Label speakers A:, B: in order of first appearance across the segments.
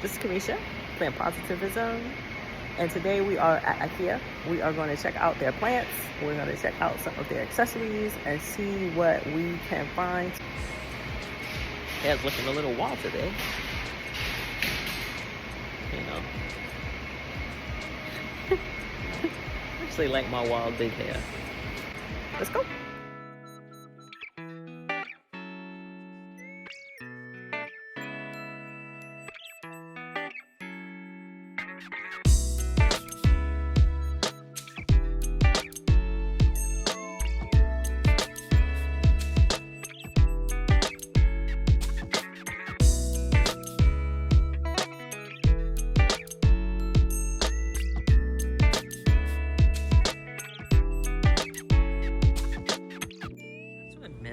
A: This is Kamisha, Plant Positivism, and today we are at IKEA. We are going to check out their plants. We're going to check out some of their accessories and see what we can find. Hair's looking a little wild today. You know. Actually like my wild big hair. Let's go.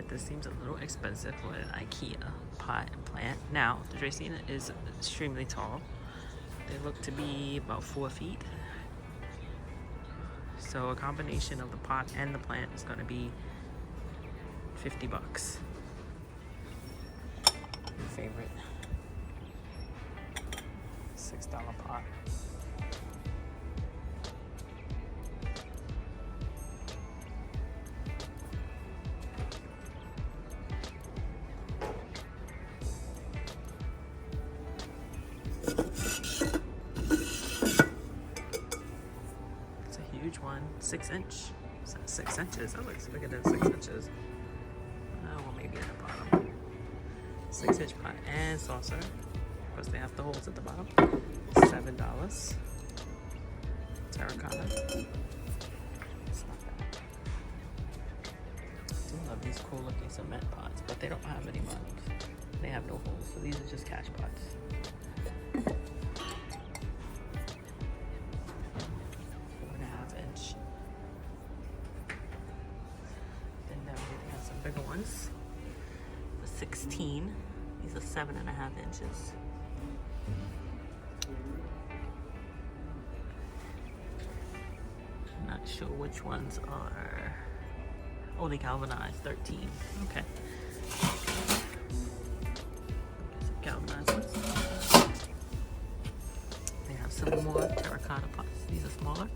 A: This seems a little expensive for an IKEA pot and plant. Now, the Dracaena is extremely tall. They look to be about 4 feet. So a combination of the pot and the plant is going to be $50. Your favorite $6 pot. Huge one, 6 inch. 6 inches. That looks bigger than 6 inches. Well, maybe at the bottom. 6 inch pot and saucer. Of course, they have the holes at the bottom. $7. Terracotta. It's not bad. I do love these cool looking cement pots, but they don't have any bottoms. They have no holes, so these are just cash pots. Bigger ones, the 16. These are 7.5 inches. I'm not sure which ones are. Oh, they galvanized. 13. Okay. Galvanized ones. They have some more terracotta pots. These are smaller.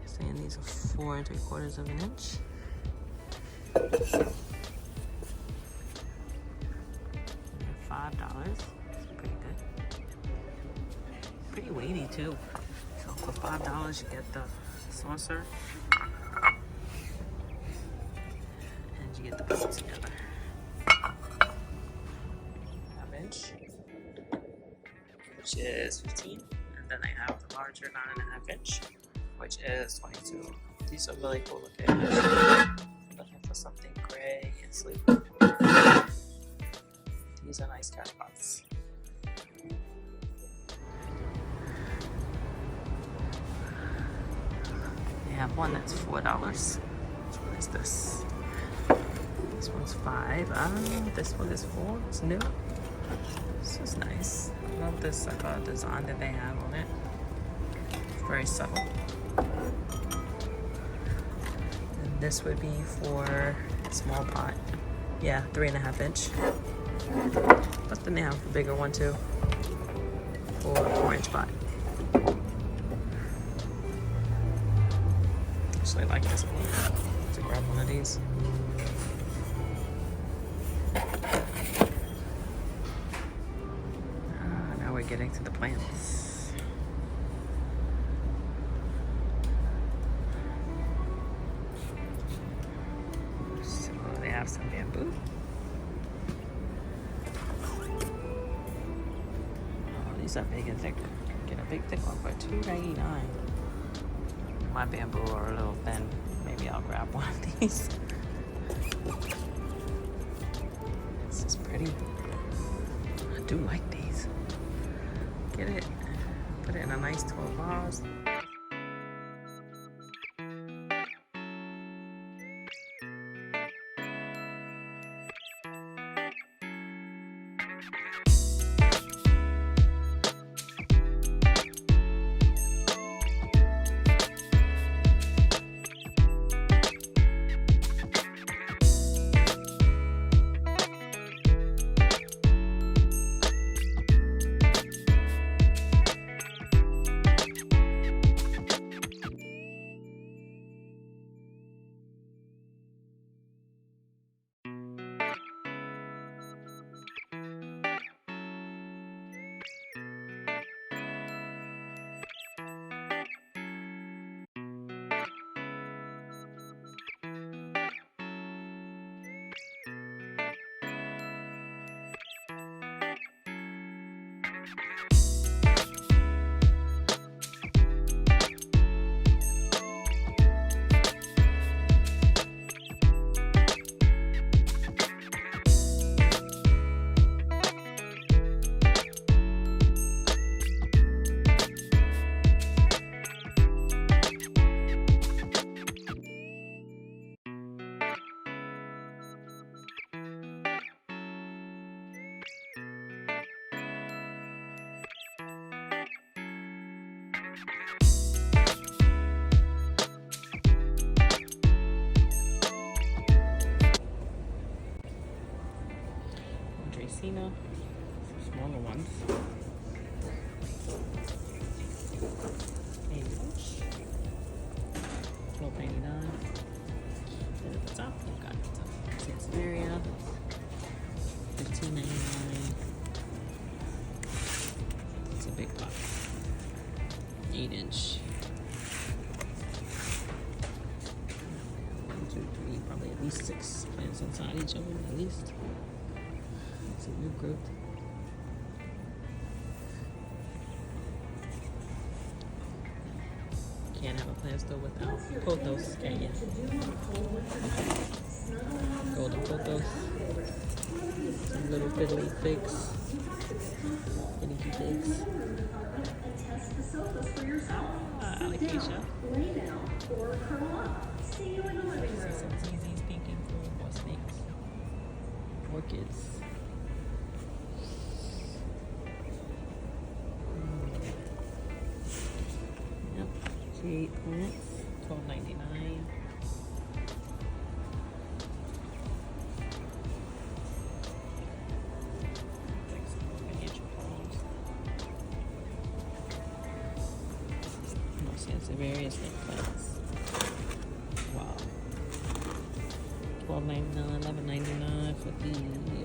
A: Saying these are 4 3/4 of an inch. $5. It's pretty good. Pretty weighty too. So for $5 you get the saucer and you get the pot together. 1/2 inch, which is 15, and then I have the larger 9.5 inch, which is 22. These are really cool looking. Looking for something gray and sleek. These are nice cash pots. They have one that's $4. What is this? This one's $5. This one is $4. It's new. This is nice. I love this design that they have on it. It's very subtle. This would be for a small pot. Yeah, 3.5 inch. But then they have a bigger one too for a 4 inch pot. Actually, I like this one. To grab one of these. Now we're getting to the plants. Have some bamboo. Oh, these are big and thick. Get a big thick one for $2.99. My bamboo are a little thin. Maybe I'll grab one of these. This is pretty. I do like these. Get it. Put it in a nice 12 vase. ones. 8-inch. $12.99. And at the top, we've got Sansevieria. $15.99. It's a big pot. 8-inch. 1, 2, 3, probably at least 6 plants inside each of them, at least. It's a new growth. Can't have a plant still without pothos, can you? Golden pothos. Some little fiddly figs. Finicky figs. Alocasia. See some ZZ's pink and cool. More snakes. Orchids. Yep. G8 plants. $12.99. Various snake plants. Wow. $12.99, $11.99 for the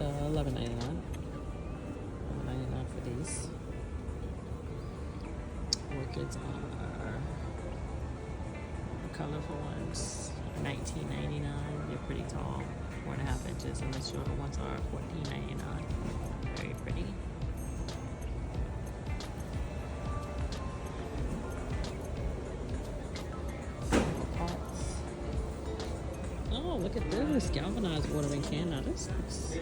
A: $11.99. $11.99 for these. Orchids are the colorful ones. $19.99. They're pretty tall, 4.5 inches, and the shorter ones are $14.99. Very pretty. Oh, look at this galvanized watering can. Now this looks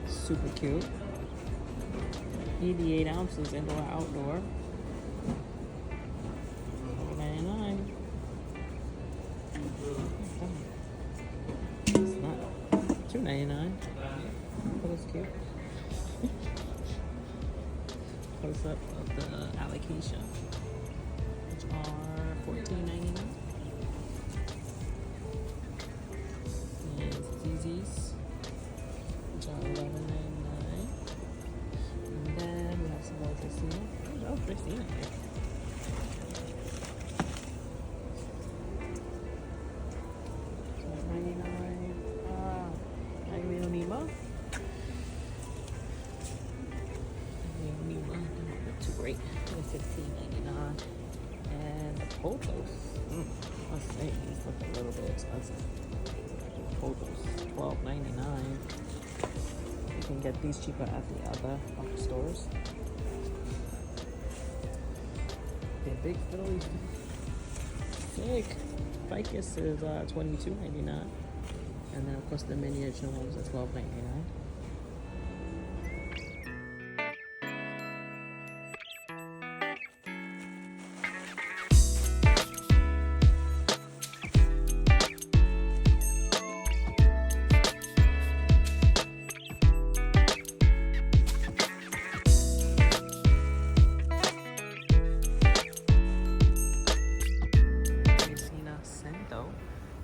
A: super cute. 88 ounces indoor outdoor. $4.99. It's not $2.99. That was cute. Close up of the alocasia, which are $14.99. ZZ's, which are $11.99. And then we have some more Dracaena. Oh, Dracaena here. $12.99. Agneonema. Agneonema, not too great. $15.99. And the pothos. Let's say these look a little bit expensive. Pothos, $12.99. You can get these cheaper at the other stores. They're big Phillies. Sick. Ficus is $22.99. And then of course the miniature ones are $12.99.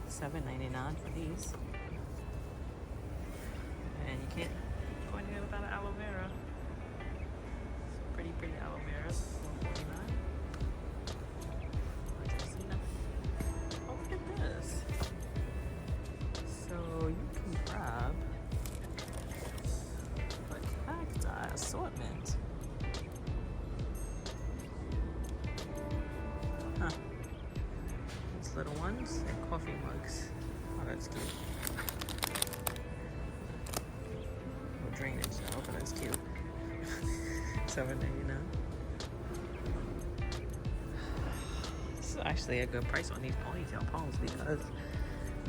A: $7.99 for these. And you can't go anywhere without an aloe vera. It's pretty aloe vera. $1.49. Oh, look at this. So you can grab the cacti assortment. Huh. Little ones and coffee mugs. Oh, that's cute. No drainage though, but that's cute. $7.99. This is actually a good price on these ponytail palms because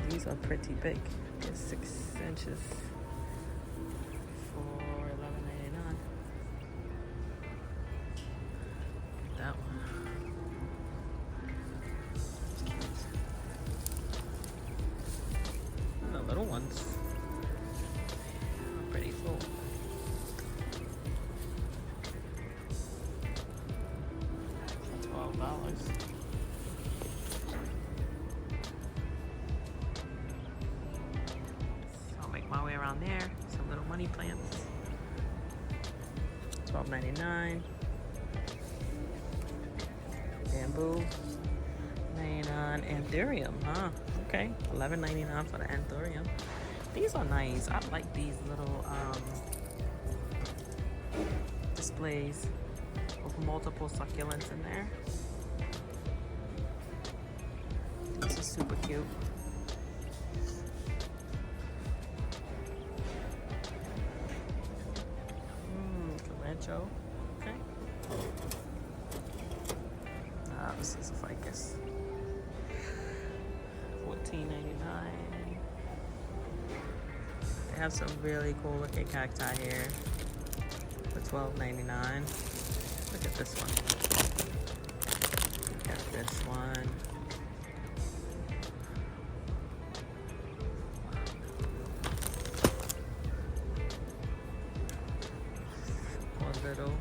A: these are pretty big. They're 6 inches for $11.99. That one. Little ones. Pretty full. $12. So I'll make my way around there. Some little money plants. $12.99. Bamboo, $99. Anthurium, huh? Okay, $11.99 for the anthurium. These are nice. I like these little displays with multiple succulents in there. This is super cute. Calancho. Okay. This is a ficus. $14.99. They have some really cool looking cacti here for $12.99. Look at this one. Look at this one. One little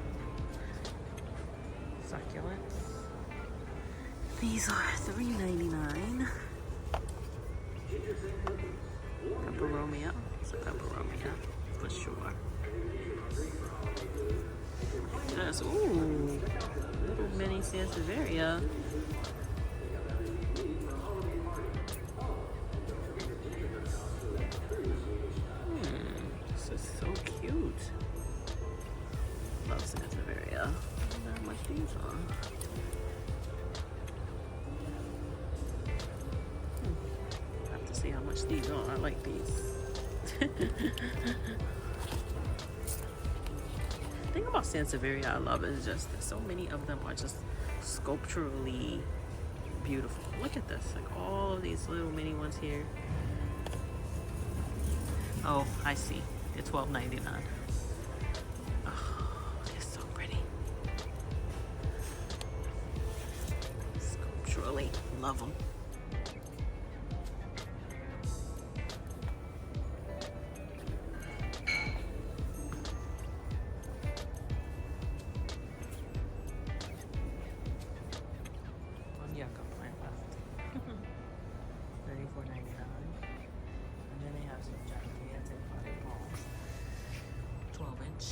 A: succulents. These are $3.99. Peperomia. It's a peperomia for sure. Yes, ooh, little mini Sansevieria. This is so cute. Love Sansevieria. I wonder how much these are. I have to see how much these are. I like these. The thing about Sansevieria I love is just that so many of them are just sculpturally beautiful. Look at this, like all of these little mini ones here. Oh, I see. It's $12.99. Oh, they're so pretty. Sculpturally, love them. Yucca plant left. $34.99. And then they have some gigantic potted palms. 12-inch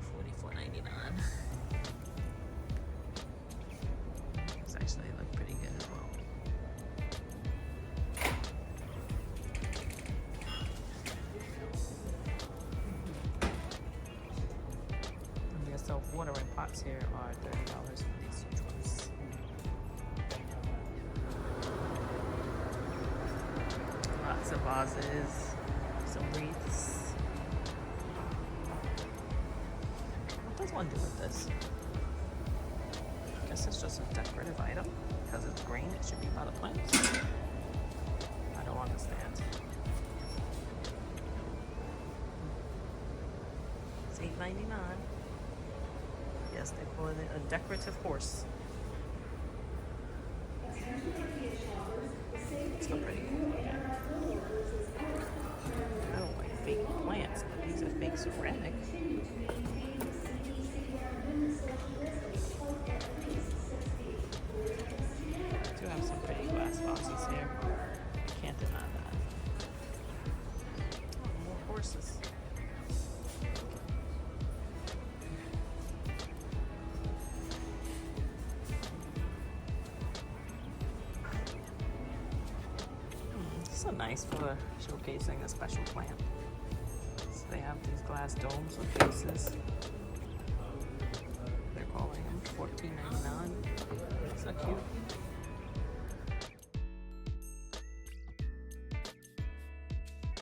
A: for $44.99. These actually look pretty good as well. And your self-watering pots here are $30 for these huge ones. Lots of vases, some wreaths. What does one do with this? I guess it's just a decorative item. Because it's green, it should be by the plants. I don't understand. It's $8.99. Yes, they call it a decorative horse. It's so pretty. I don't like fake plants, but these are fake ceramic. I do have some pretty glass vases here. Can't deny that. Oh, more horses. So nice for showcasing a special plant. So they have these glass domes with bases. They're calling them $14.99.